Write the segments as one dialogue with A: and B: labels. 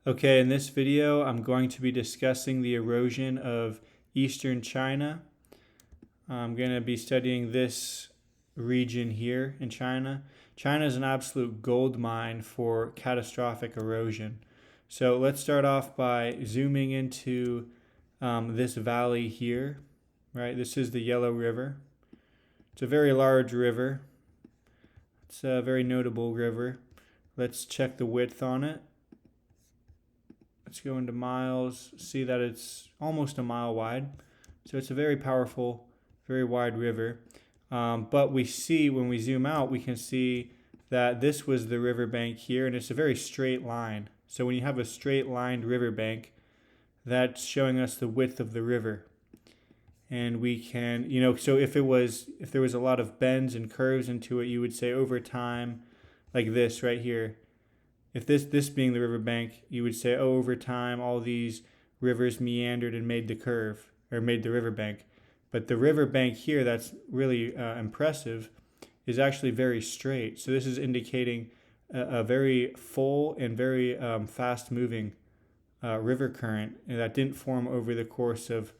A: Okay, in this video, I'm going to be discussing the erosion of eastern China. I'm going to be studying this region here in China. China is an absolute gold mine for catastrophic erosion. So let's start off by zooming into this valley here, right? This is the Yellow River. It's a very large river. It's a very notable river. Let's check the width on it. Let's go into miles, see that it's almost a mile wide. So it's a very powerful, very wide river. But we see, when we zoom out, we can see that this was the riverbank here, and it's a very straight line. So when you have a straight lined riverbank, that's showing us the width of the river. And we can, so if there was a lot of bends and curves into it, you would say over time, like this right here. If this being the riverbank, you would say, oh, over time, all these rivers meandered and made the curve, or made the riverbank. But the riverbank here, that's really impressive, is actually very straight. So this is indicating a very full and very fast-moving river current that didn't form over the course of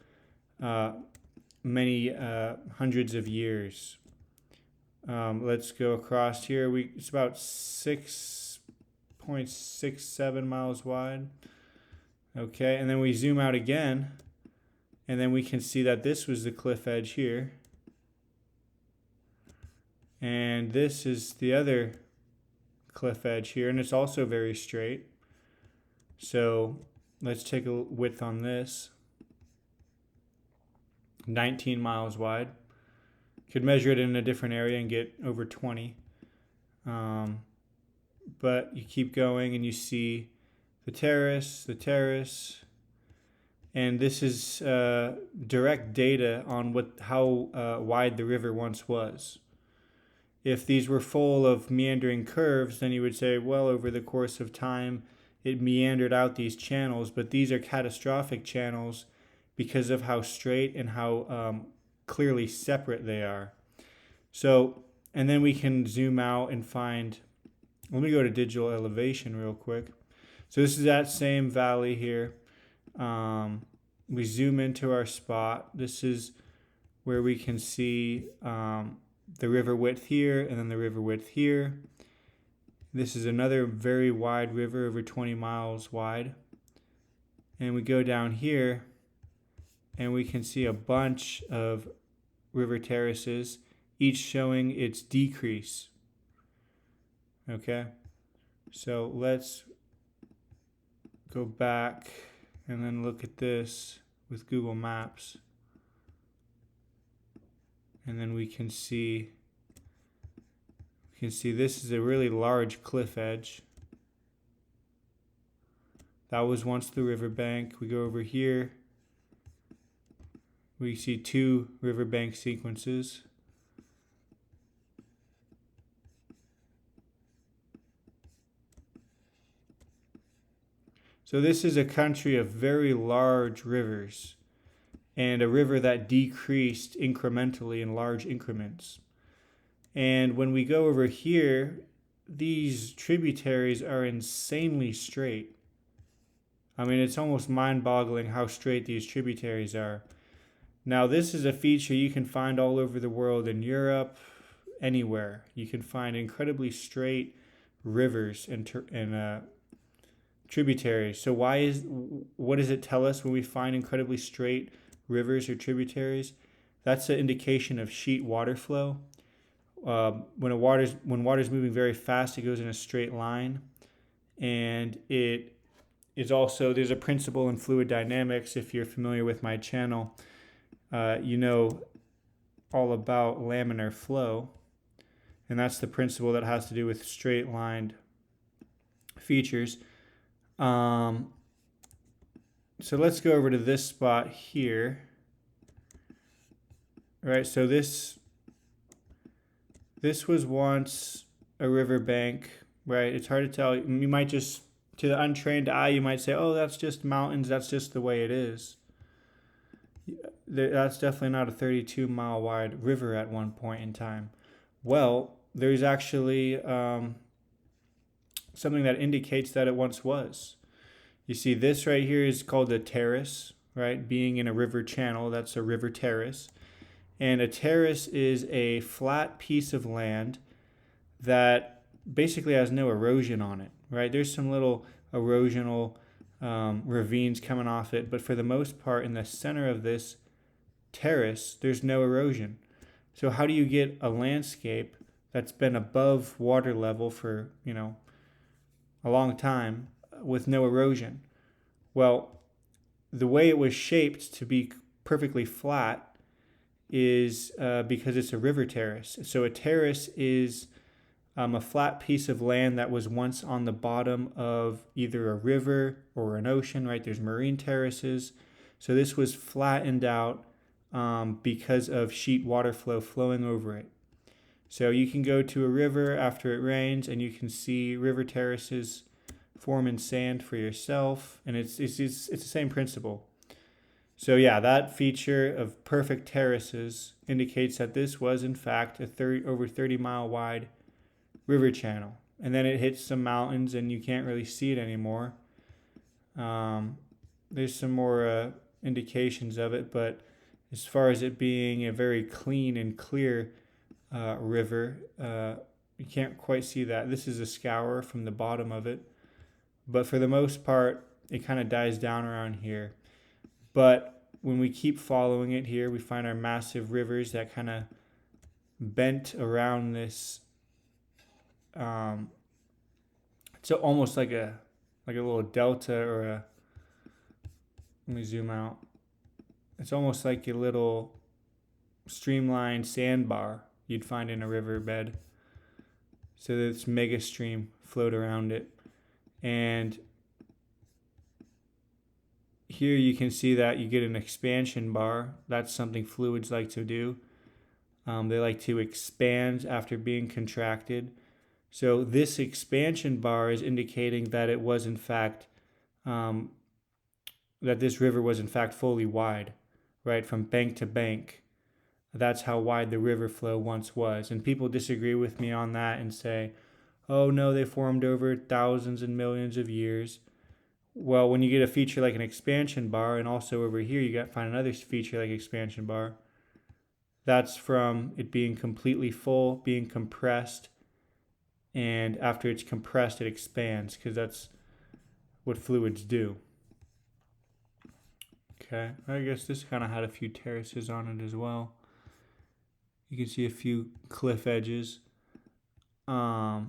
A: many hundreds of years. Let's go across here. It's about 6.67 miles wide. Okay, and then we zoom out again, and then we can see that this was the cliff edge here. And this is the other cliff edge here, and it's also very straight. So let's take a width on this. 19 miles wide. Could measure it in a different area and get over 20. But you keep going and you see the terrace, and this is direct data on how wide the river once was. If these were full of meandering curves, then you would say, well, over the course of time, it meandered out these channels, but these are catastrophic channels because of how straight and how clearly separate they are. So, and then we can zoom out and find, let me go to digital elevation real quick. So this is that same valley here. We zoom into our spot. This is where we can see the river width here and then the river width here. This is another very wide river, over 20 miles wide. And we go down here and we can see a bunch of river terraces, each showing its decrease. Okay, so let's go back and then look at this with Google Maps. And then we can see this is a really large cliff edge. That was once the riverbank. We go over here. We see two riverbank sequences. So this is a country of very large rivers, and a river that decreased incrementally in large increments. And when we go over here, these tributaries are insanely straight. I mean, it's almost mind-boggling how straight these tributaries are. Now, this is a feature you can find all over the world, in Europe, anywhere. You can find incredibly straight rivers and tributaries. So what does it tell us when we find incredibly straight rivers or tributaries? That's an indication of sheet water flow. When water's moving very fast, it goes in a straight line, and it is also, there's a principle in fluid dynamics. If you're familiar with my channel, you know all about laminar flow, and that's the principle that has to do with straight lined features. So let's go over to this spot here. Right, so this was once a riverbank, right? It's hard to tell. You might just, to the untrained eye, you might say, oh, that's just mountains, that's just the way it is. That's definitely not a 32-mile wide river at one point in time. Well, there's actually something that indicates that it once was. You see this right here is called a terrace, right? Being in a river channel, that's a river terrace. And a terrace is a flat piece of land that basically has no erosion on it, right? There's some little erosional ravines coming off it, but for the most part, in the center of this terrace, there's no erosion. So how do you get a landscape that's been above water level for, a long time with no erosion? Well, the way it was shaped to be perfectly flat is because it's a river terrace. So a terrace is a flat piece of land that was once on the bottom of either a river or an ocean, right? There's marine terraces. So this was flattened out because of sheet water flow flowing over it. So you can go to a river after it rains and you can see river terraces form in sand for yourself. And it's the same principle. So yeah, that feature of perfect terraces indicates that this was in fact a over 30-mile wide river channel. And then it hits some mountains and you can't really see it anymore. There's some more indications of it, but as far as it being a very clean and clear river, you can't quite see that. This is a scour from the bottom of it, but for the most part, it kind of dies down around here. But when we keep following it here, we find our massive rivers that kind of bent around this. It's almost like a little delta or a. Let me zoom out. It's almost like a little streamlined sandbar you'd find in a riverbed. So this mega stream flowed around it. And here you can see that you get an expansion bar. That's something fluids like to do. They like to expand after being contracted. So this expansion bar is indicating that it was in fact, that this river was in fact fully wide, right, from bank to bank. That's how wide the river flow once was. And people disagree with me on that and say, oh no, they formed over thousands and millions of years. Well, when you get a feature like an expansion bar, and also over here you got find another feature like expansion bar, that's from it being completely full, being compressed, and after it's compressed, it expands because that's what fluids do. Okay, I guess this kind of had a few terraces on it as well. You can see a few cliff edges. Let's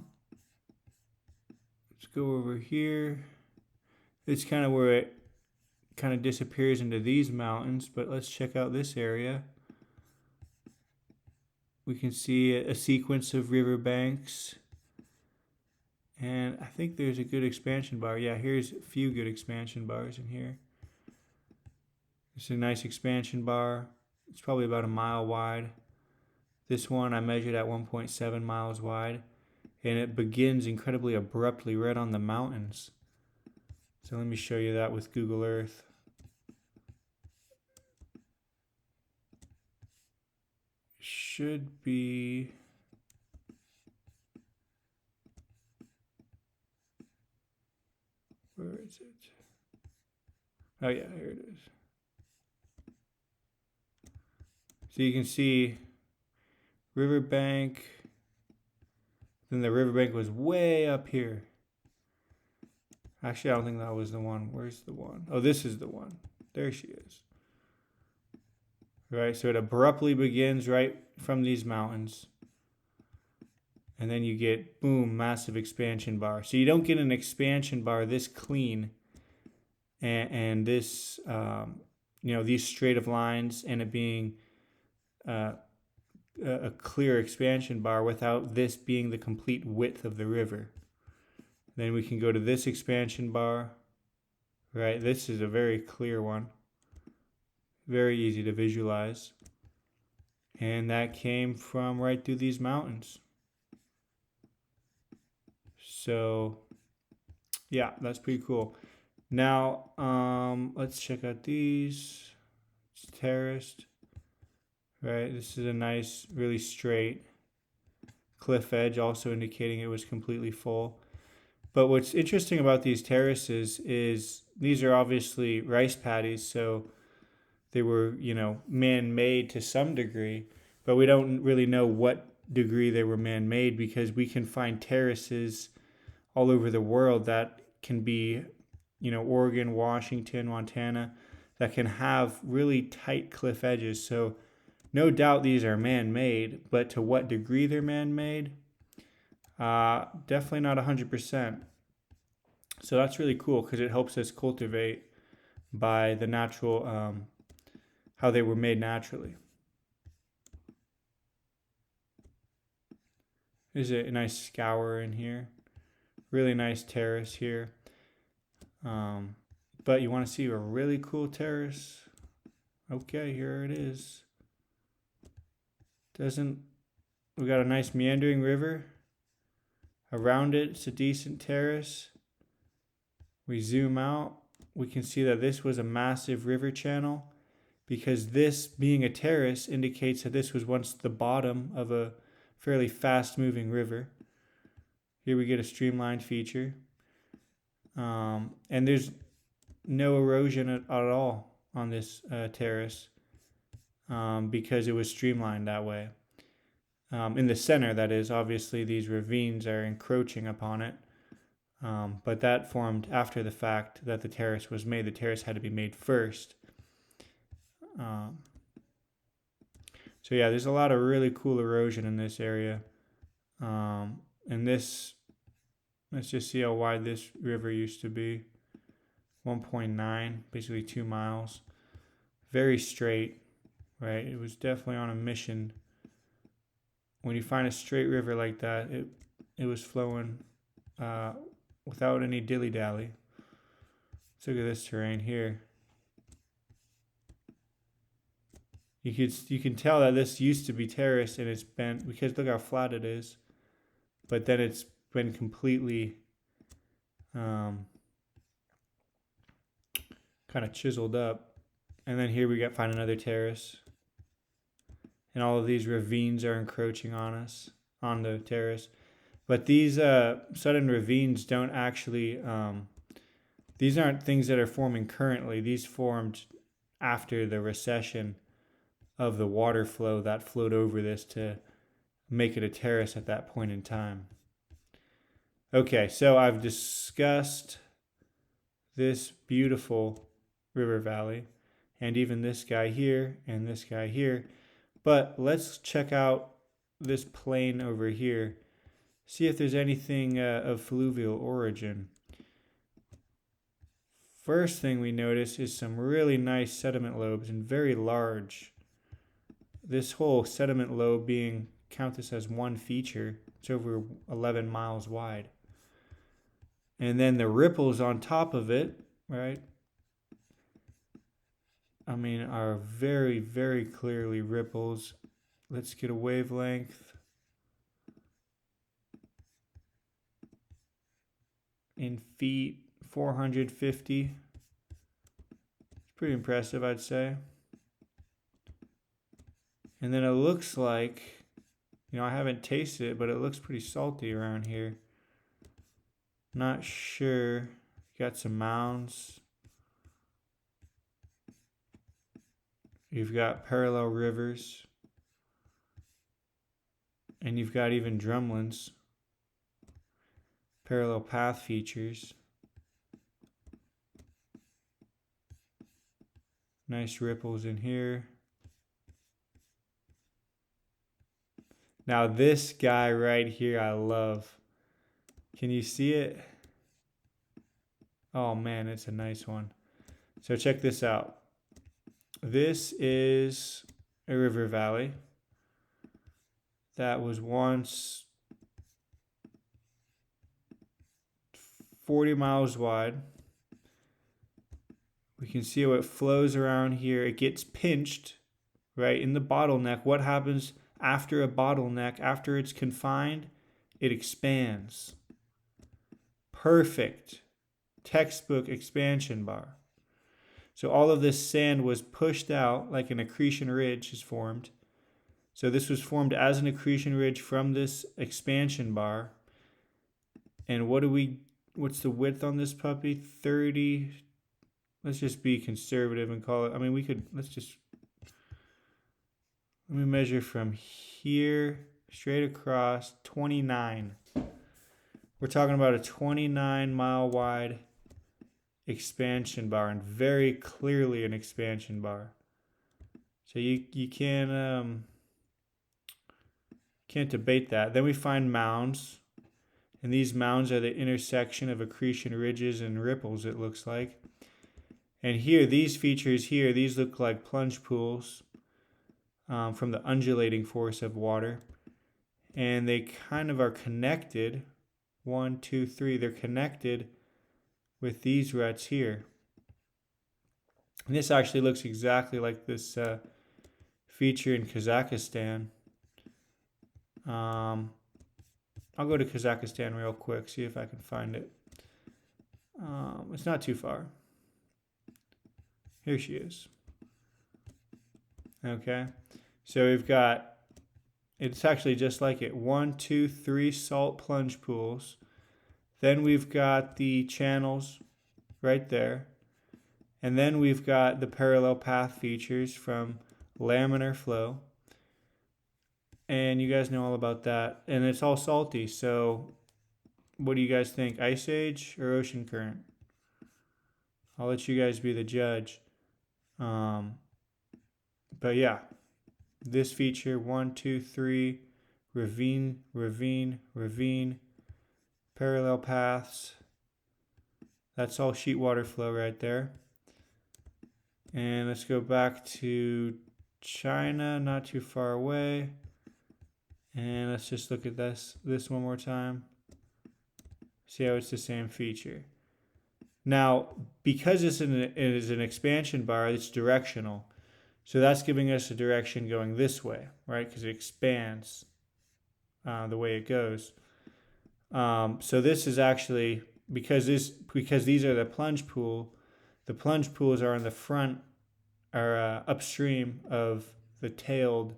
A: go over here. It's kind of where it kind of disappears into these mountains, but let's check out this area. We can see a sequence of riverbanks. And I think there's a good expansion bar. Yeah, here's a few good expansion bars in here. It's a nice expansion bar. It's probably about a mile wide. This one I measured at 1.7 miles wide. And it begins incredibly abruptly right on the mountains. So let me show you that with Google Earth. Should be... Where is it? Oh yeah, here it is. So you can see riverbank. Then the riverbank was way up here. Actually, I don't think that was the one. Where's the one? Oh, this is the one. There she is. Right, so it abruptly begins right from these mountains. And then you get, boom, massive expansion bar. So you don't get an expansion bar this clean and this, these straight of lines and it being a clear expansion bar without this being the complete width of the river. Then we can go to this expansion bar, right? This is a very clear one. Very easy to visualize. And that came from right through these mountains. So, yeah, that's pretty cool. Now, let's check out these. It's terraced, right? This is a nice, really straight cliff edge, also indicating it was completely full. But what's interesting about these terraces is these are obviously rice paddies, so they were, man-made to some degree, but we don't really know what degree they were man-made because we can find terraces all over the world that can be, Oregon, Washington, Montana, that can have really tight cliff edges. So no doubt these are man-made, but to what degree they're man-made, definitely not 100%. So that's really cool because it helps us cultivate by the natural, how they were made naturally. There's a nice scour in here. Really nice terrace here. But you want to see a really cool terrace? Okay, here it is. We got a nice meandering river. Around it, it's a decent terrace. We zoom out. We can see that this was a massive river channel because this being a terrace indicates that this was once the bottom of a fairly fast moving river. Here we get a streamlined feature. And there's no erosion at all on this terrace because it was streamlined that way. In the center, that is, obviously these ravines are encroaching upon it. But that formed after the fact that the terrace was made. The terrace had to be made first. So yeah, there's a lot of really cool erosion in this area. And this, let's just see how wide this river used to be. 1.9, basically 2 miles. Very straight, right? It was definitely on a mission. When you find a straight river like that, it was flowing without any dilly-dally. Let's look at this terrain here. You can tell that this used to be terraced and it's been, because look how flat it is. But then it's been completely kind of chiseled up. And then here we find another terrace. And all of these ravines are encroaching on us, on the terrace. But these sudden ravines don't actually, these aren't things that are forming currently. These formed after the recession of the water flow that flowed over this to make it a terrace at that point in time. Okay, so I've discussed this beautiful river valley and even this guy here and this guy here. But let's check out this plain over here. See if there's anything of fluvial origin. First thing we notice is some really nice sediment lobes and very large. This whole sediment lobe being, count this as one feature. It's over 11 miles wide. And then the ripples on top of it, right? I mean, are very, very clearly ripples. Let's get a wavelength. In feet, 450. It's pretty impressive, I'd say. And then it looks like, I haven't tasted it, but it looks pretty salty around here. Not sure. Got some mounds. You've got parallel rivers. And you've got even drumlins. Parallel path features. Nice ripples in here. Now this guy right here I love. Can you see it? Oh man, it's a nice one. So check this out. This is a river valley that was once 40 miles wide. We can see how it flows around here. It gets pinched, right, in the bottleneck. What happens after a bottleneck? After it's confined, it expands. Perfect. Textbook expansion bar. So all of this sand was pushed out like an accretion ridge is formed. So this was formed as an accretion ridge from this expansion bar. And what do we what's the width on this puppy? 30. Let's just be conservative and call it, I mean, we could, let me measure from here straight across, 29. We're talking about a 29-mile wide expansion bar, and very clearly an expansion bar. So you can't debate that. Then we find mounds, and these mounds are the intersection of accretion ridges and ripples, it looks like. And here, these features here, these look like plunge pools from the undulating force of water. And they kind of are connected. 1, 2, 3. They're connected with these ruts here. And this actually looks exactly like this feature in Kazakhstan. I'll go to Kazakhstan real quick, see if I can find it. It's not too far. Here she is. Okay, so we've got, it's actually just like it. 1, 2, 3 salt plunge pools. Then we've got the channels right there. And then we've got the parallel path features from laminar flow. And you guys know all about that. And it's all salty. So what do you guys think? Ice age or ocean current? I'll let you guys be the judge. But yeah, this feature, 1, 2, 3, ravine, ravine, ravine, parallel paths. That's all sheet water flow right there. And let's go back to China, not too far away. And let's just look at this one more time. See how it's the same feature. Now, because it is an expansion bar, it's directional. So that's giving us a direction going this way, right? Because it expands the way it goes. So this is actually, because these are the plunge pools are in the front, or upstream of the tailed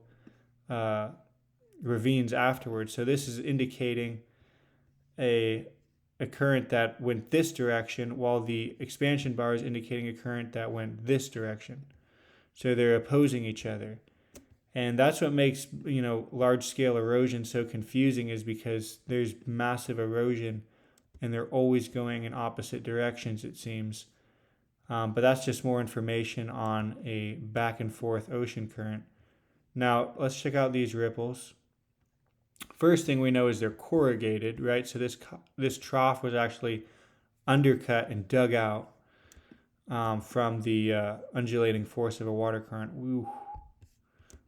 A: ravines afterwards. So this is indicating a current that went this direction, while the expansion bar is indicating a current that went this direction. So they're opposing each other. And that's what makes, large-scale erosion so confusing, is because there's massive erosion and they're always going in opposite directions, it seems. But that's just more information on a back and forth ocean current. Now, let's check out these ripples. First thing we know is they're corrugated, right? So this trough was actually undercut and dug out from the undulating force of a water current. Woo.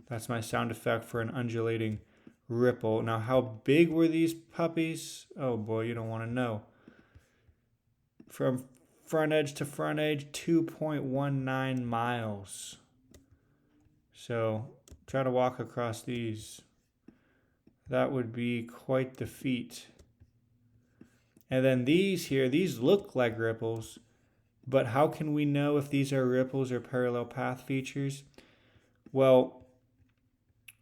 A: That's my sound effect for an undulating ripple. Now, how big were these puppies? Oh boy, you don't want to know. From front edge to front edge, 2.19 miles. So try to walk across these. That would be quite the feat. And then these here, these look like ripples, but how can we know if these are ripples or parallel path features? Well,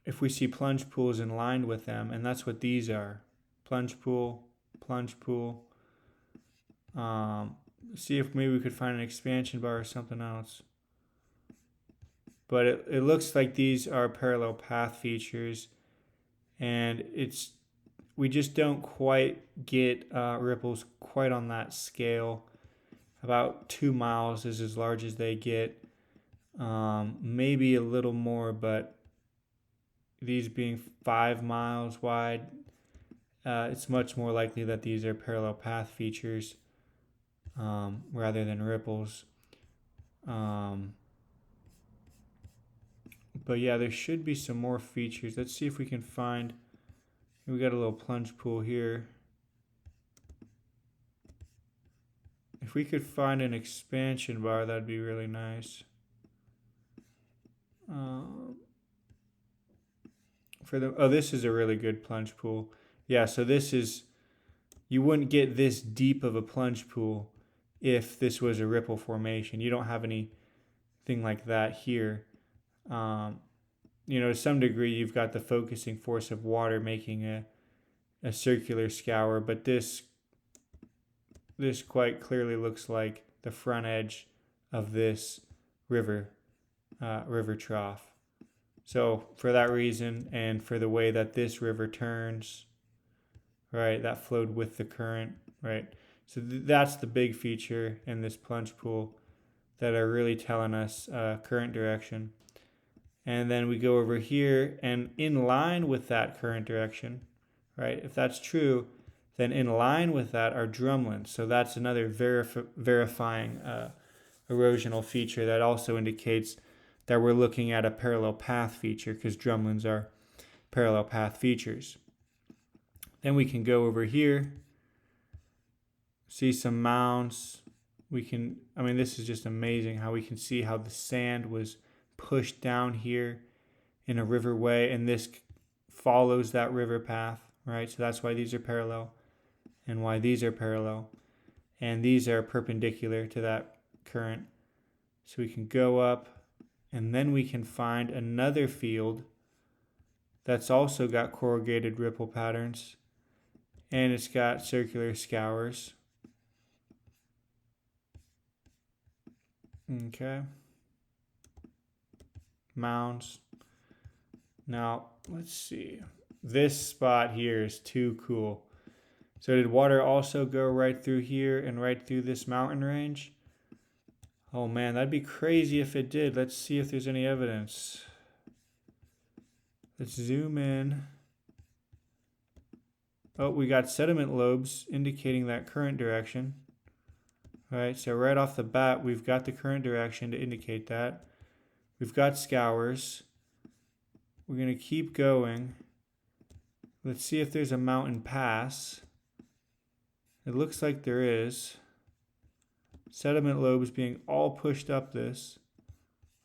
A: if we see plunge pools in line with them, and that's what these are. Plunge pool, plunge pool. See if maybe we could find an expansion bar or something else. But it looks like these are parallel path features, and we just don't quite get ripples quite on that scale. About 2 miles is as large as they get. Maybe a little more, but these being 5 miles wide, it's much more likely that these are parallel path features rather than ripples. But yeah, there should be some more features. Let's see if we can find. We got a little plunge pool here. If we could find an expansion bar, that'd be really nice. This is a really good plunge pool. Yeah, so you wouldn't get this deep of a plunge pool if this was a ripple formation. You don't have anything like that here. To some degree, you've got the focusing force of water making a circular scour, but this this quite clearly looks like the front edge of this river trough. So for that reason, and for the way that this river turns, right, that flowed with the current, right? So that's the big feature in this plunge pool that are really telling us current direction. And then we go over here, and in line with that current direction, right, if that's true, then in line with that are drumlins. So that's another verifying erosional feature that also indicates that we're looking at a parallel path feature, because drumlins are parallel path features. Then we can go over here, see some mounds. This is just amazing how we can see how the sand was pushed down here in a riverway, and this follows that river path, right? So that's why these are parallel and why these are parallel. And these are perpendicular to that current. So we can go up, and then we can find another field that's also got corrugated ripple patterns, and it's got circular scours. Okay. Mounds. Now, let's see. This spot here is too cool. So did water also go right through here and right through this mountain range? Oh man, that'd be crazy if it did. Let's see if there's any evidence. Let's zoom in. Oh, we got sediment lobes indicating that current direction. All right, so right off the bat, we've got the current direction to indicate that. We've got scours. We're going to keep going. Let's see if there's a mountain pass. It looks like there is. Sediment lobes being all pushed up this.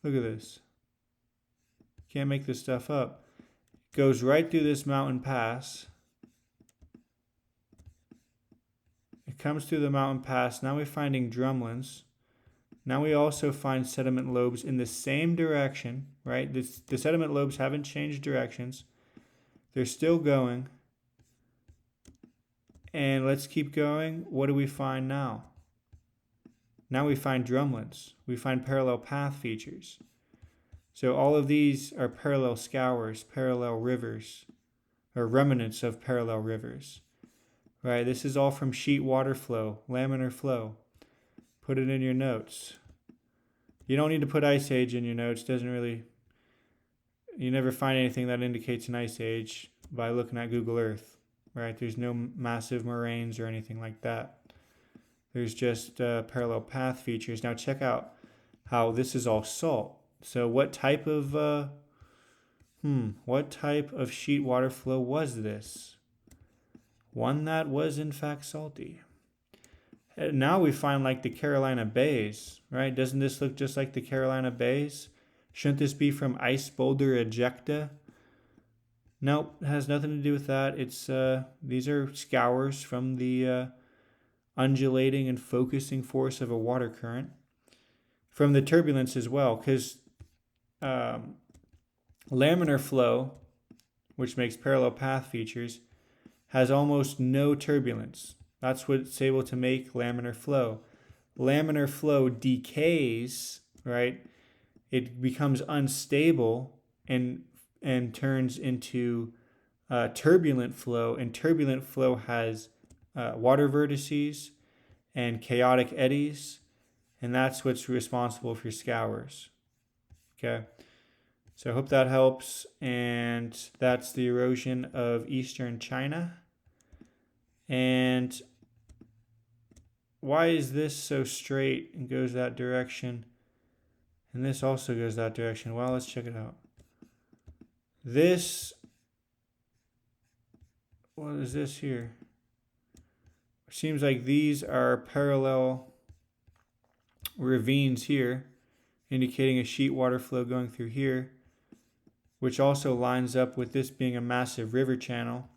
A: Look at this. Can't make this stuff up. It goes right through this mountain pass. It comes through the mountain pass. Now we're finding drumlins. Now we also find sediment lobes in the same direction, right? The sediment lobes haven't changed directions. They're still going. And let's keep going. What do we find now? Now we find drumlins. We find parallel path features. So all of these are parallel scours, parallel rivers, or remnants of parallel rivers. Right, this is all from sheet water flow, laminar flow. Put it in your notes. You don't need to put ice age in your notes. You never find anything that indicates an ice age by looking at Google Earth, right? There's no massive moraines or anything like that. There's just parallel path features. Now check out how this is all salt. So what type of sheet water flow was this? One that was in fact salty. Now we find like the Carolina Bays, right? Doesn't this look just like the Carolina Bays? Shouldn't this be from ice boulder ejecta? Nope, it has nothing to do with that. It's these are scours from the undulating and focusing force of a water current. From the turbulence as well, because laminar flow, which makes parallel path features, has almost no turbulence. That's what's able to make laminar flow. Laminar flow decays, right? It becomes unstable and turns into turbulent flow. And turbulent flow has water vortices and chaotic eddies. And that's what's responsible for scours. Okay. So I hope that helps. And that's the erosion of eastern China. And why is this so straight and goes that direction? And this also goes that direction. Well, let's check it out. What is this here? It seems like these are parallel ravines here, indicating a sheet water flow going through here, which also lines up with this being a massive river channel,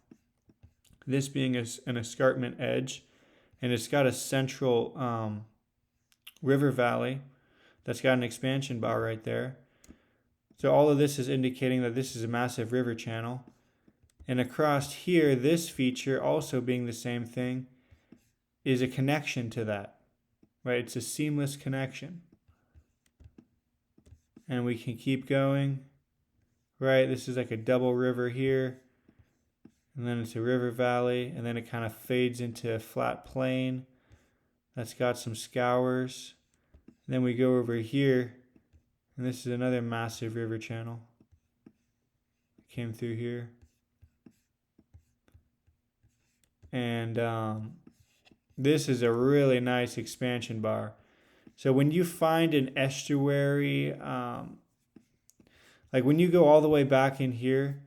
A: this being an escarpment edge, and it's got a central river valley that's got an expansion bar right there. So all of this is indicating that this is a massive river channel. And across here, this feature also being the same thing, is a connection to that, right? It's a seamless connection. And we can keep going, right? This is like a double river here. And then it's a river valley. And then it kind of fades into a flat plain that's got some scours. And then we go over here. And this is another massive river channel. Came through here. And this is a really nice expansion bar. So when you find an estuary, like when you go all the way back in here,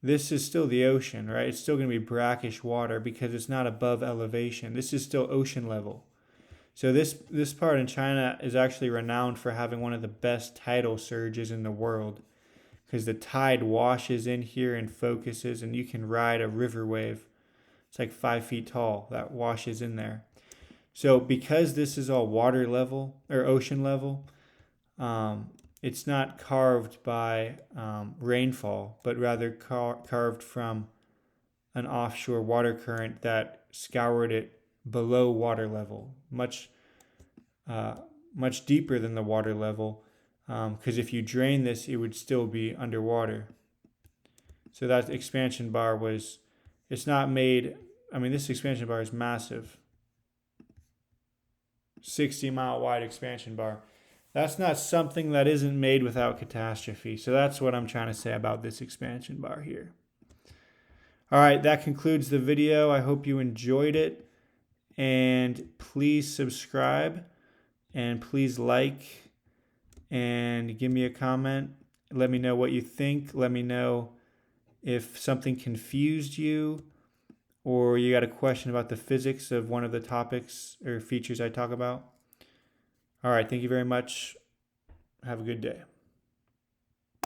A: this is still the ocean, right? It's still going to be brackish water because it's not above elevation. This is still ocean level. So this part in China is actually renowned for having one of the best tidal surges in the world, because the tide washes in here and focuses, and you can ride a river wave. It's like 5 feet tall that washes in there. So because this is all water level or ocean level, it's not carved by rainfall, but rather carved from an offshore water current that scoured it below water level, much deeper than the water level, because if you drain this, it would still be underwater. So that expansion bar it's not made, I mean, this expansion bar is massive. 60-mile wide expansion bar. That's not something that isn't made without catastrophe. So that's what I'm trying to say about this expansion bar here. All right, that concludes the video. I hope you enjoyed it. And please subscribe. And please like. And give me a comment. Let me know what you think. Let me know if something confused you, or you got a question about the physics of one of the topics or features I talk about. All right, thank you very much. Have a good day.